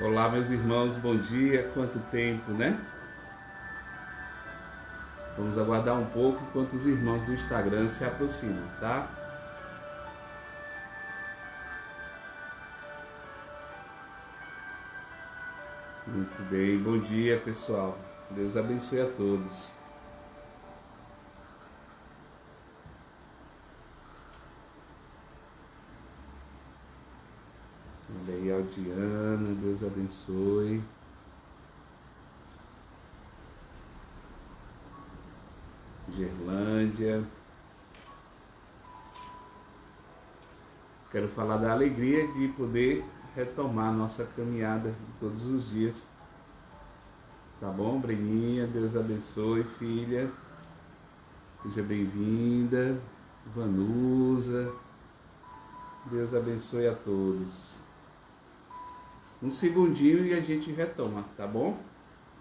Olá, meus irmãos, bom dia. Quanto tempo, né? Vamos aguardar um pouco enquanto os irmãos do Instagram se aproximam, tá? Muito bem, bom dia, pessoal. Deus abençoe a todos. Olha aí, Aldiana, Deus abençoe. Gerlândia. Quero falar da alegria de poder retomar nossa caminhada todos os dias. Tá bom, Breninha? Deus abençoe, filha. Seja bem-vinda. Vanusa. Deus abençoe a todos. Um segundinho e a gente retoma, tá bom?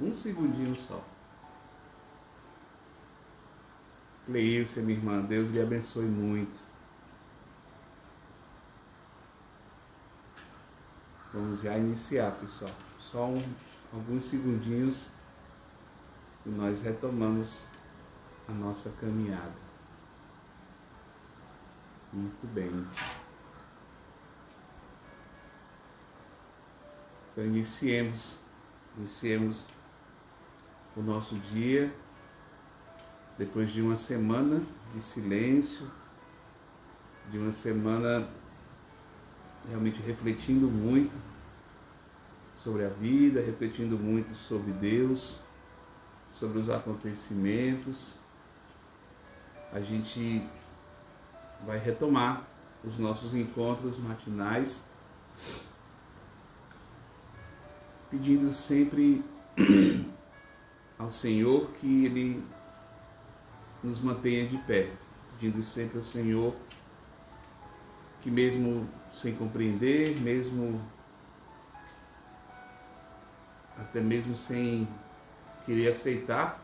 Um segundinho só. Cleilce, minha irmã, Deus lhe abençoe muito. Vamos já iniciar, pessoal. Só alguns segundinhos e nós retomamos a nossa caminhada. Muito bem. Então iniciemos o nosso dia, depois de uma semana de silêncio, de uma semana realmente refletindo muito sobre a vida, refletindo muito sobre Deus, sobre os acontecimentos. A gente vai retomar os nossos encontros matinais, pedindo sempre ao Senhor que Ele nos mantenha de pé, pedindo sempre ao Senhor que mesmo sem compreender, até mesmo sem querer aceitar,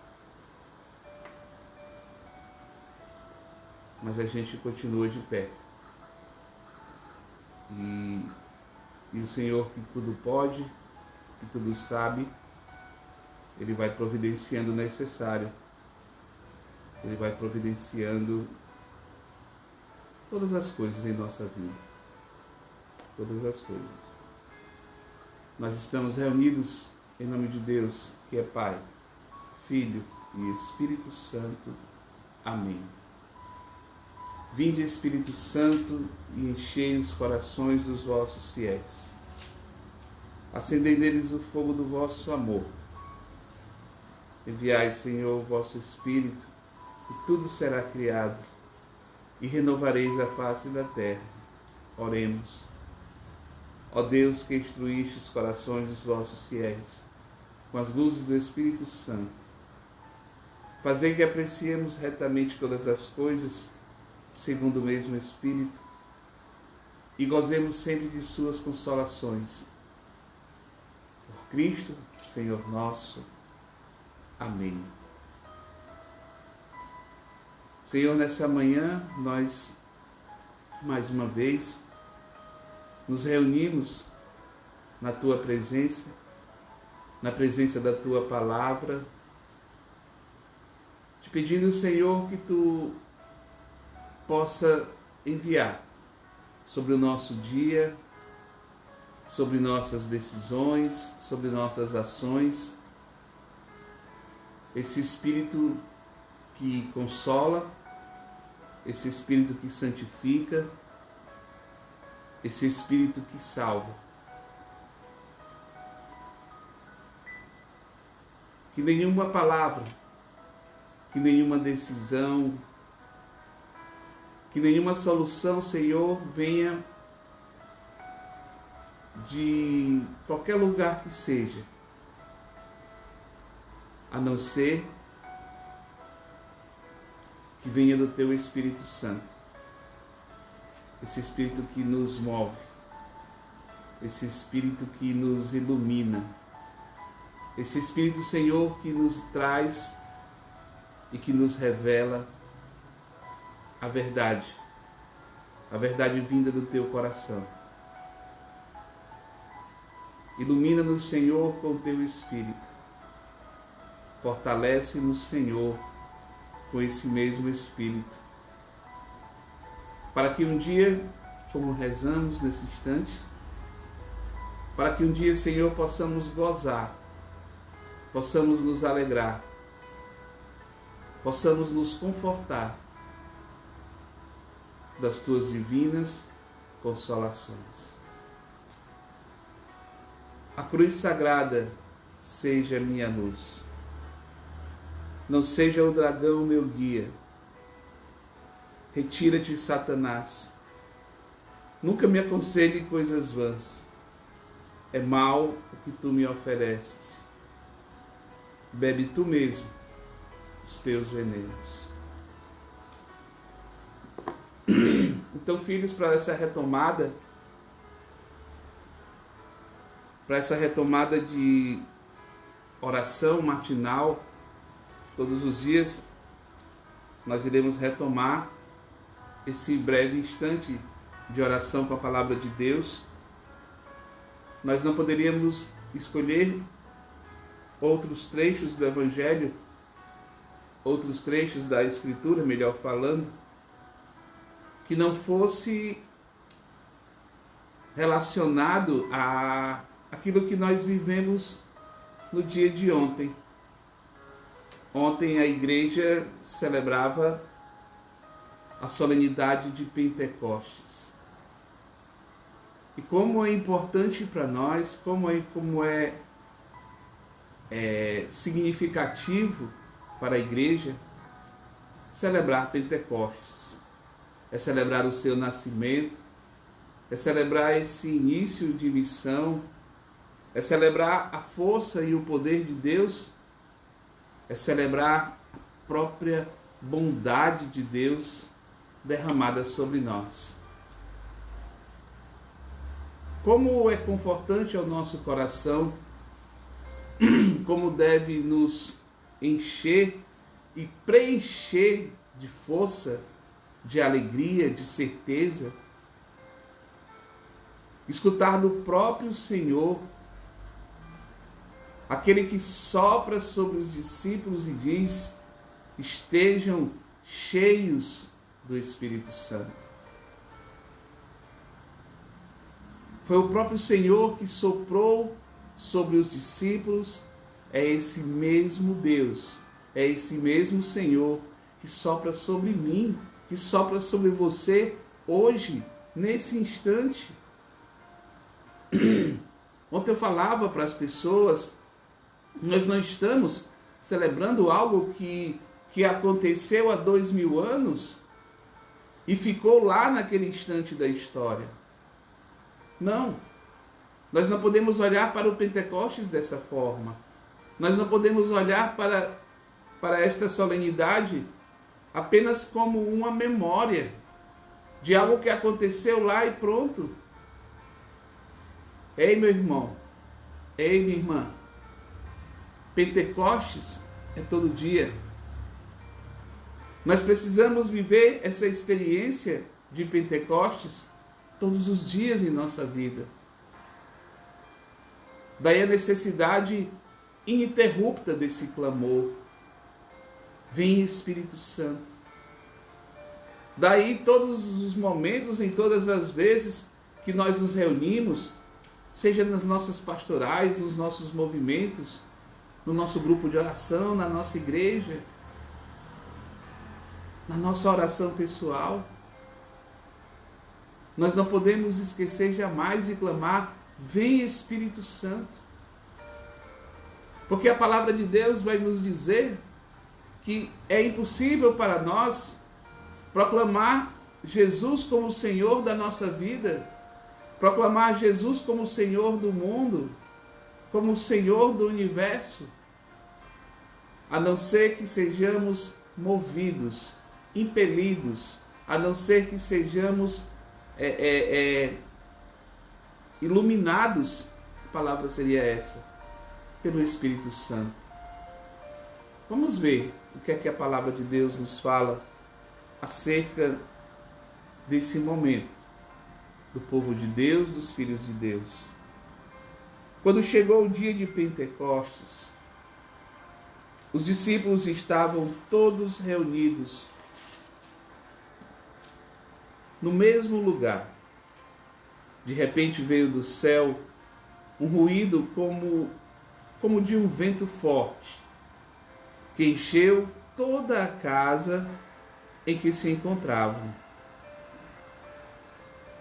mas a gente continua de pé. E o Senhor, que tudo pode, que tudo sabe, Ele vai providenciando o necessário. Ele vai providenciando todas as coisas em nossa vida. Todas as coisas. Nós estamos reunidos em nome de Deus, que é Pai, Filho e Espírito Santo. Amém. Vinde, Espírito Santo, e enchei os corações dos vossos fiéis. Acendei neles o fogo do vosso amor. Enviai, Senhor, o vosso Espírito, e tudo será criado, e renovareis a face da terra. Oremos. Ó Deus, que instruíste os corações dos vossos fiéis com as luzes do Espírito Santo, fazei que apreciemos retamente todas as coisas, segundo o mesmo Espírito, e gozemos sempre de suas consolações. Por Cristo, Senhor nosso. Amém. Senhor, nessa manhã, nós, mais uma vez, nos reunimos na Tua presença, na presença da Tua palavra, te pedindo, Senhor, que Tu possa enviar sobre o nosso dia, sobre nossas decisões, sobre nossas ações, esse Espírito que consola, esse Espírito que santifica, esse Espírito que salva. Que nenhuma palavra, que nenhuma decisão, que nenhuma solução, Senhor, venha de qualquer lugar que seja, a não ser que venha do Teu Espírito Santo. Esse Espírito que nos move, esse Espírito que nos ilumina, esse Espírito, Senhor, que nos traz e que nos revela a verdade vinda do Teu coração. Ilumina-nos, Senhor, com o teu Espírito. Fortalece-nos, Senhor, com esse mesmo Espírito. Para que um dia, como rezamos nesse instante, para que um dia, Senhor, possamos gozar, possamos nos alegrar, possamos nos confortar das tuas divinas consolações. A cruz sagrada seja minha luz. Não seja o dragão meu guia. Retira-te, Satanás. Nunca me aconselhe coisas vãs. É mal o que tu me ofereces. Bebe tu mesmo os teus venenos. Então, filhos, para essa retomada de oração matinal, todos os dias, nós iremos retomar esse breve instante de oração com a palavra de Deus. Nós não poderíamos escolher outros trechos do Evangelho, outros trechos da Escritura, melhor falando, que não fosse relacionado a aquilo que nós vivemos no dia de ontem. Ontem a igreja celebrava a solenidade de Pentecostes. E como é importante para nós, como é significativo para a igreja celebrar Pentecostes. É celebrar o seu nascimento, é celebrar esse início de missão, é celebrar a força e o poder de Deus, é celebrar a própria bondade de Deus derramada sobre nós. Como é confortante ao nosso coração, como deve nos encher e preencher de força, de alegria, de certeza, escutar do próprio Senhor, aquele que sopra sobre os discípulos e diz: estejam cheios do Espírito Santo. Foi o próprio Senhor que soprou sobre os discípulos. É esse mesmo Deus, é esse mesmo Senhor que sopra sobre mim, que sopra sobre você hoje, nesse instante. Ontem eu falava para as pessoas, nós não estamos celebrando algo que aconteceu há 2000 anos e ficou lá naquele instante da história. Não. Nós não podemos olhar para o Pentecostes dessa forma. Nós não podemos olhar para esta solenidade apenas como uma memória de algo que aconteceu lá e pronto. Ei, meu irmão. Ei, minha irmã. Pentecostes é todo dia. Nós precisamos viver essa experiência de Pentecostes todos os dias em nossa vida. Daí a necessidade ininterrupta desse clamor. Vem, Espírito Santo. Daí todos os momentos, em todas as vezes que nós nos reunimos, seja nas nossas pastorais, nos nossos movimentos, no nosso grupo de oração, na nossa igreja, na nossa oração pessoal, nós não podemos esquecer jamais de clamar: vem, Espírito Santo. Porque a palavra de Deus vai nos dizer que é impossível para nós proclamar Jesus como o Senhor da nossa vida, proclamar Jesus como o Senhor do mundo, como o Senhor do universo, a não ser que sejamos movidos, impelidos, a não ser que sejamos iluminados, a palavra seria essa, pelo Espírito Santo. Vamos ver o que é que a palavra de Deus nos fala acerca desse momento do povo de Deus, dos filhos de Deus. Quando chegou o dia de Pentecostes, os discípulos estavam todos reunidos no mesmo lugar. De repente veio do céu um ruído como de um vento forte, que encheu toda a casa em que se encontravam.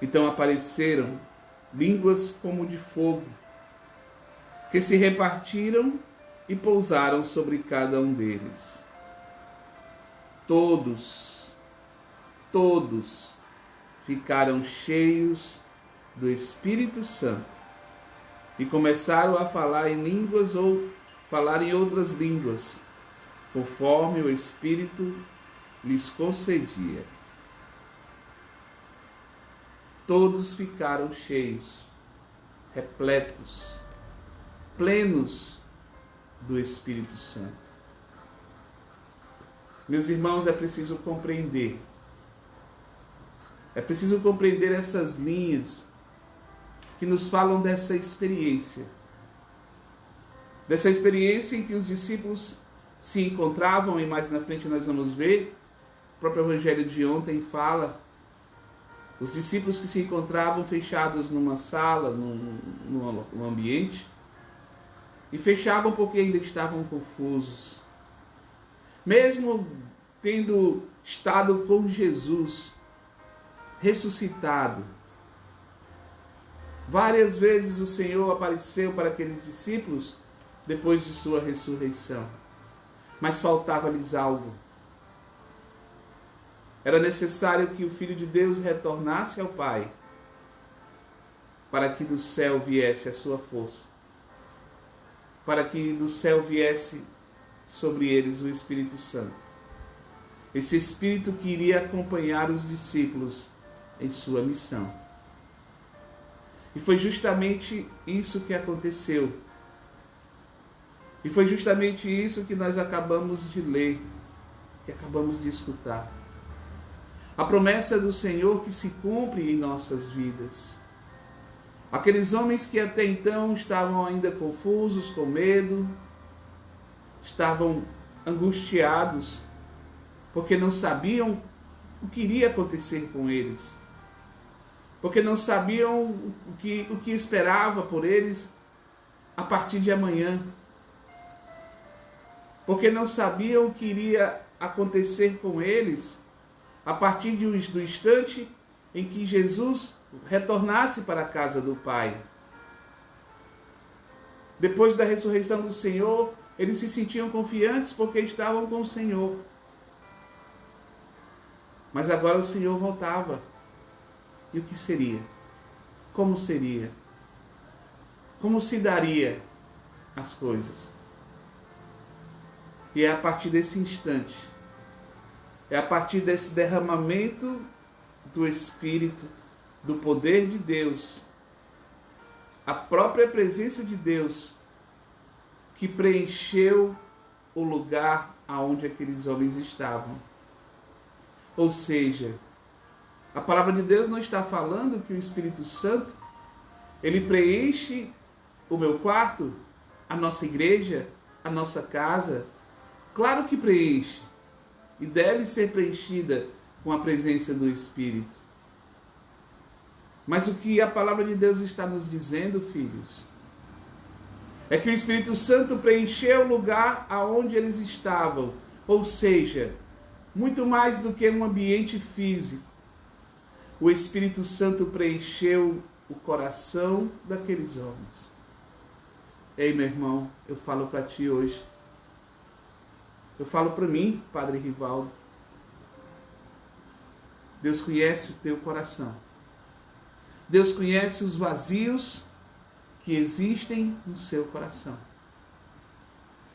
Então apareceram línguas como de fogo, que se repartiram e pousaram sobre cada um deles. Todos ficaram cheios do Espírito Santo e começaram a falar em línguas ou falar em outras línguas, conforme o Espírito lhes concedia. Todos ficaram cheios, repletos, plenos do Espírito Santo. Meus irmãos, é preciso compreender essas linhas que nos falam dessa experiência em que os discípulos se encontravam, e mais na frente nós vamos ver, o próprio Evangelho de ontem fala, os discípulos que se encontravam fechados numa sala, num ambiente, e fechavam porque ainda estavam confusos. Mesmo tendo estado com Jesus ressuscitado, várias vezes o Senhor apareceu para aqueles discípulos depois de sua ressurreição, mas faltava-lhes algo. Era necessário que o Filho de Deus retornasse ao Pai, para que do céu viesse a sua força, para que do céu viesse sobre eles o Espírito Santo. Esse Espírito que iria acompanhar os discípulos em sua missão. E foi justamente isso que aconteceu. E foi justamente isso que nós acabamos de ler, que acabamos de escutar. A promessa do Senhor que se cumpre em nossas vidas. Aqueles homens que até então estavam ainda confusos, com medo, estavam angustiados, porque não sabiam o que iria acontecer com eles, porque não sabiam o que esperava por eles a partir de amanhã, porque não sabiam o que iria acontecer com eles a partir do instante em que Jesus retornasse para a casa do Pai. Depois da ressurreição do Senhor, eles se sentiam confiantes porque estavam com o Senhor. Mas agora o Senhor voltava. E o que seria? Como seria? Como se daria as coisas? E é a partir desse instante, é a partir desse derramamento do Espírito, do poder de Deus, a própria presença de Deus, que preencheu o lugar aonde aqueles homens estavam. Ou seja, a palavra de Deus não está falando que o Espírito Santo, ele preenche o meu quarto, a nossa igreja, a nossa casa. Claro que preenche, e deve ser preenchida com a presença do Espírito. Mas o que a palavra de Deus está nos dizendo, filhos, é que o Espírito Santo preencheu o lugar aonde eles estavam. Ou seja, muito mais do que um ambiente físico, o Espírito Santo preencheu o coração daqueles homens. Ei, meu irmão, eu falo para ti hoje. Eu falo para mim, Padre Rivaldo. Deus conhece o teu coração. Deus conhece os vazios que existem no seu coração.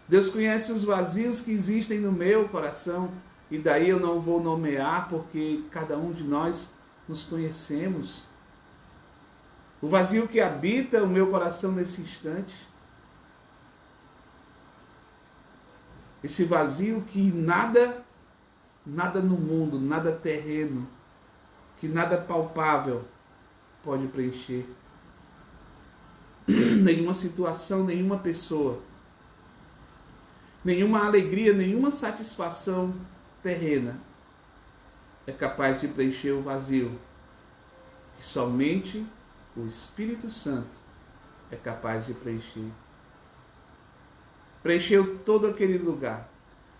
Deus conhece os vazios que existem no meu coração. E daí eu não vou nomear, porque cada um de nós nos conhecemos. O vazio que habita o meu coração nesse instante. Esse vazio que nada no mundo, nada terreno, que nada palpável pode preencher. nenhuma situação, nenhuma pessoa, nenhuma alegria, nenhuma satisfação terrena é capaz de preencher o vazio que somente o Espírito Santo é capaz de preencher. Preencheu todo aquele lugar,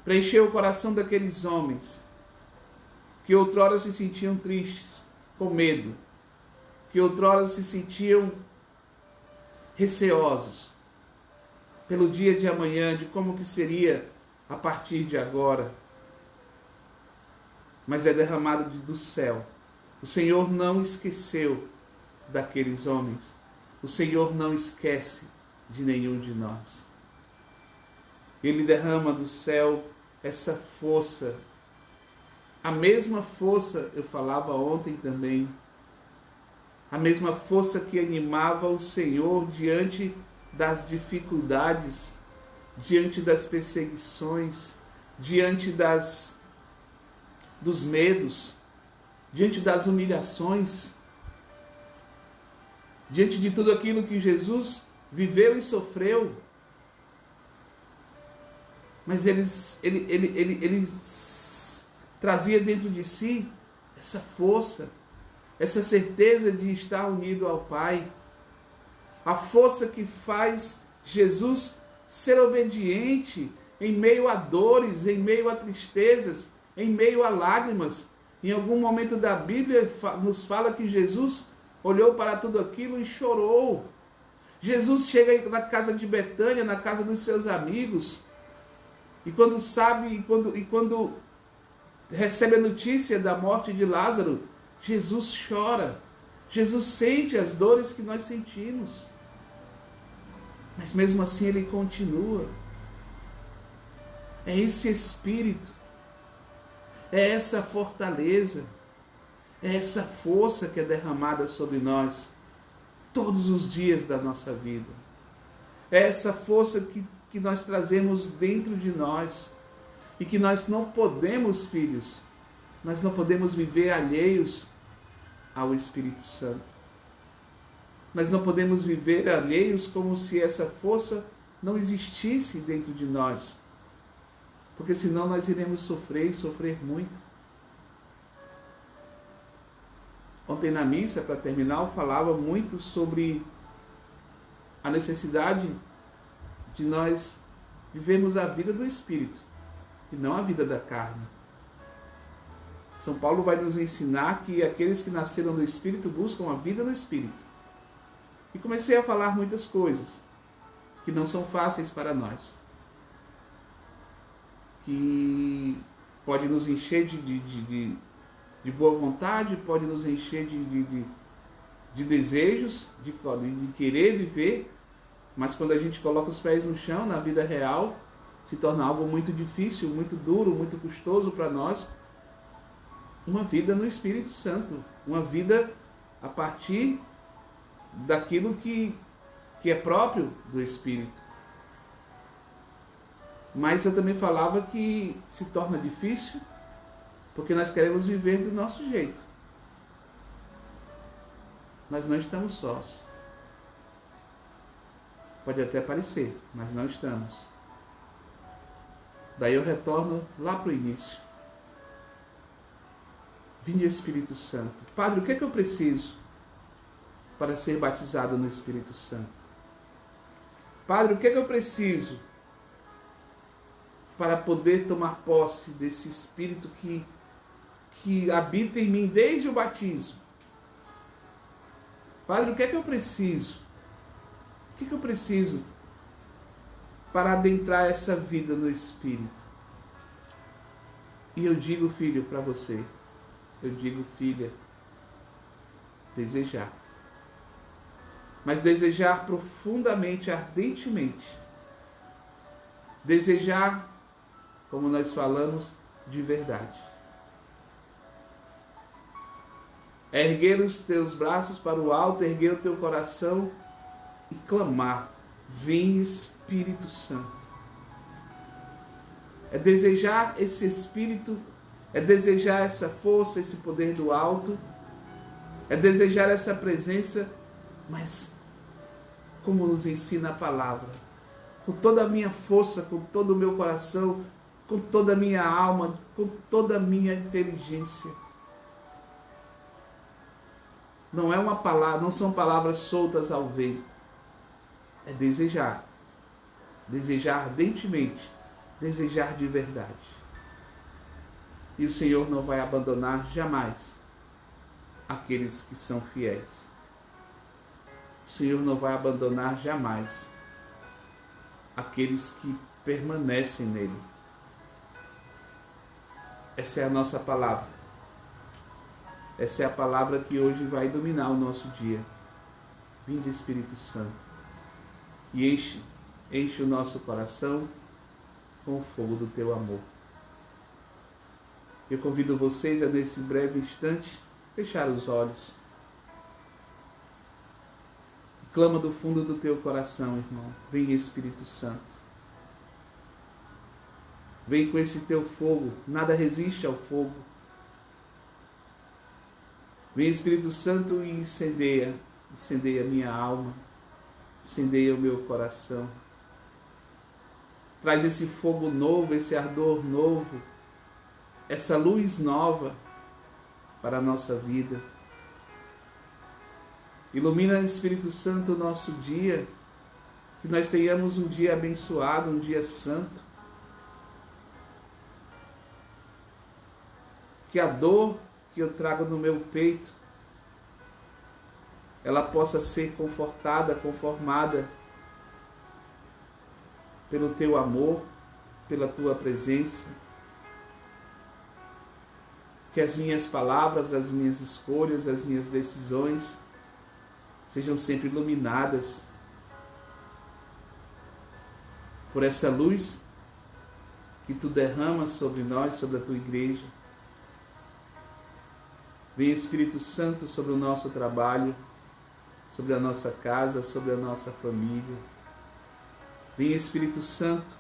preencheu o coração daqueles homens que outrora se sentiam tristes, com medo, que outrora se sentiam receosos pelo dia de amanhã, de como que seria a partir de agora. Mas é derramado do céu. O Senhor não esqueceu daqueles homens. O Senhor não esquece de nenhum de nós. Ele derrama do céu essa força. A mesma força, eu falava ontem também, a mesma força que animava o Senhor diante das dificuldades, diante das perseguições, diante dos medos, diante das humilhações, diante de tudo aquilo que Jesus viveu e sofreu. Mas ele trazia dentro de si essa força, essa certeza de estar unido ao Pai. A força que faz Jesus ser obediente em meio a dores, em meio a tristezas, em meio a lágrimas. Em algum momento da Bíblia nos fala que Jesus olhou para tudo aquilo e chorou. Jesus chega na casa de Betânia, na casa dos seus amigos, e quando recebe a notícia da morte de Lázaro, Jesus chora. Jesus sente as dores que nós sentimos. Mas mesmo assim ele continua. É esse espírito, é essa fortaleza, é essa força que é derramada sobre nós todos os dias da nossa vida. É essa força que nós trazemos dentro de nós e que nós não podemos, filhos, nós não podemos viver alheios ao Espírito Santo. Nós não podemos viver alheios como se essa força não existisse dentro de nós. Porque senão nós iremos sofrer e sofrer muito. Ontem na missa, para terminar, eu falava muito sobre a necessidade de nós vivermos a vida do Espírito e não a vida da carne. São Paulo vai nos ensinar que aqueles que nasceram do Espírito buscam a vida no Espírito. E comecei a falar muitas coisas que não são fáceis para nós, que pode nos encher de boa vontade, pode nos encher de desejos, de querer viver, mas quando a gente coloca os pés no chão, na vida real, se torna algo muito difícil, muito duro, muito custoso para nós. Uma vida no Espírito Santo, uma vida a partir daquilo que é próprio do Espírito. Mas eu também falava que se torna difícil porque nós queremos viver do nosso jeito. Nós não estamos sós. Pode até parecer, mas não estamos. Daí eu retorno lá para o início. Vinde Espírito Santo. Padre, o que é que eu preciso para ser batizado no Espírito Santo? Padre, o que é que eu preciso para poder tomar posse desse Espírito que habita em mim desde o batismo? Padre, o que é que eu preciso? O que é que eu preciso para adentrar essa vida no Espírito? E eu digo, filho, para você, eu digo, filha, desejar. Mas desejar profundamente, ardentemente. Desejar, como nós falamos, de verdade. Erguer os teus braços para o alto, erguer o teu coração e clamar: vem Espírito Santo. É desejar esse Espírito, é desejar essa força, esse poder do alto, é desejar essa presença, mas como nos ensina a palavra, com toda a minha força, com todo o meu coração, com toda a minha alma, com toda a minha inteligência. Não é uma palavra, não são palavras soltas ao vento. É desejar. Desejar ardentemente, desejar de verdade. E o Senhor não vai abandonar jamais aqueles que são fiéis. O Senhor não vai abandonar jamais aqueles que permanecem nele. Essa é a nossa palavra. Essa é a palavra que hoje vai iluminar o nosso dia. Vinde, Espírito Santo, e enche o nosso coração com o fogo do teu amor. Eu convido vocês a, nesse breve instante, fechar os olhos. Clama do fundo do teu coração, irmão. Vem, Espírito Santo. Vem com esse teu fogo. Nada resiste ao fogo. Vem, Espírito Santo, e incendeia minha alma, incendeia o meu coração. Traz esse fogo novo, esse ardor novo, essa luz nova para a nossa vida. Ilumina, Espírito Santo, o nosso dia, que nós tenhamos um dia abençoado, um dia santo. Que a dor que eu trago no meu peito, ela possa ser confortada, conformada pelo teu amor, pela tua presença. Que as minhas palavras, as minhas escolhas, as minhas decisões sejam sempre iluminadas por essa luz que tu derramas sobre nós, sobre a tua igreja. Vem, Espírito Santo, sobre o nosso trabalho, sobre a nossa casa, sobre a nossa família. Vem, Espírito Santo,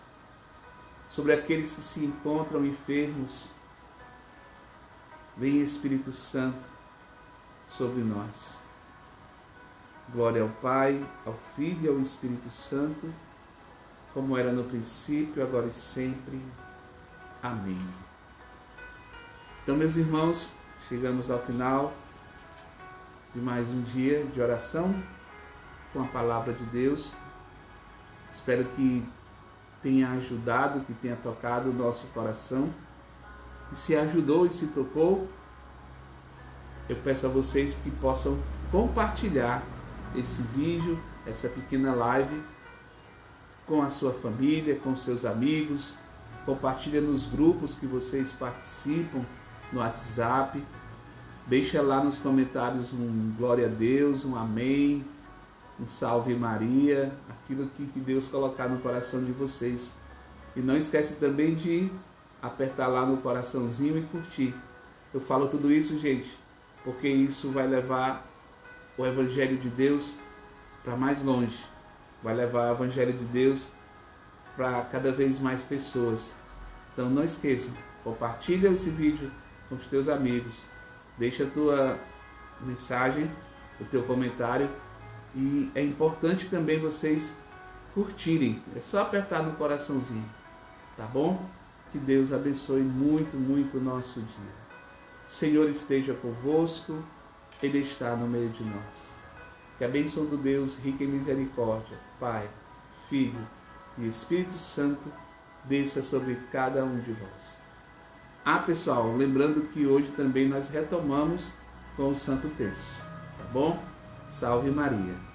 sobre aqueles que se encontram enfermos. Vem, Espírito Santo, sobre nós. Glória ao Pai, ao Filho e ao Espírito Santo, como era no princípio, agora e sempre. Amém. Então, meus irmãos, chegamos ao final de mais um dia de oração com a palavra de Deus. Espero que tenha ajudado, que tenha tocado o nosso coração. E se ajudou e se tocou, eu peço a vocês que possam compartilhar esse vídeo, essa pequena live com a sua família, com seus amigos. Compartilha nos grupos que vocês participam, no WhatsApp. Deixa lá nos comentários um glória a Deus, um amém, um salve Maria, aquilo que Deus colocar no coração de vocês. E não esquece também de apertar lá no coraçãozinho e curtir. Eu falo tudo isso, gente, porque isso vai levar o Evangelho de Deus para mais longe. Vai levar o Evangelho de Deus para cada vez mais pessoas. Então não esqueçam, compartilha esse vídeo com os teus amigos. Deixa a tua mensagem, o teu comentário. E é importante também vocês curtirem. É só apertar no coraçãozinho, tá bom? Que Deus abençoe muito, muito o nosso dia. O Senhor esteja convosco, Ele está no meio de nós. Que a bênção do Deus rico em misericórdia, Pai, Filho e Espírito Santo, desça sobre cada um de vós. Ah, pessoal, lembrando que hoje também nós retomamos com o Santo Terço, tá bom? Salve Maria!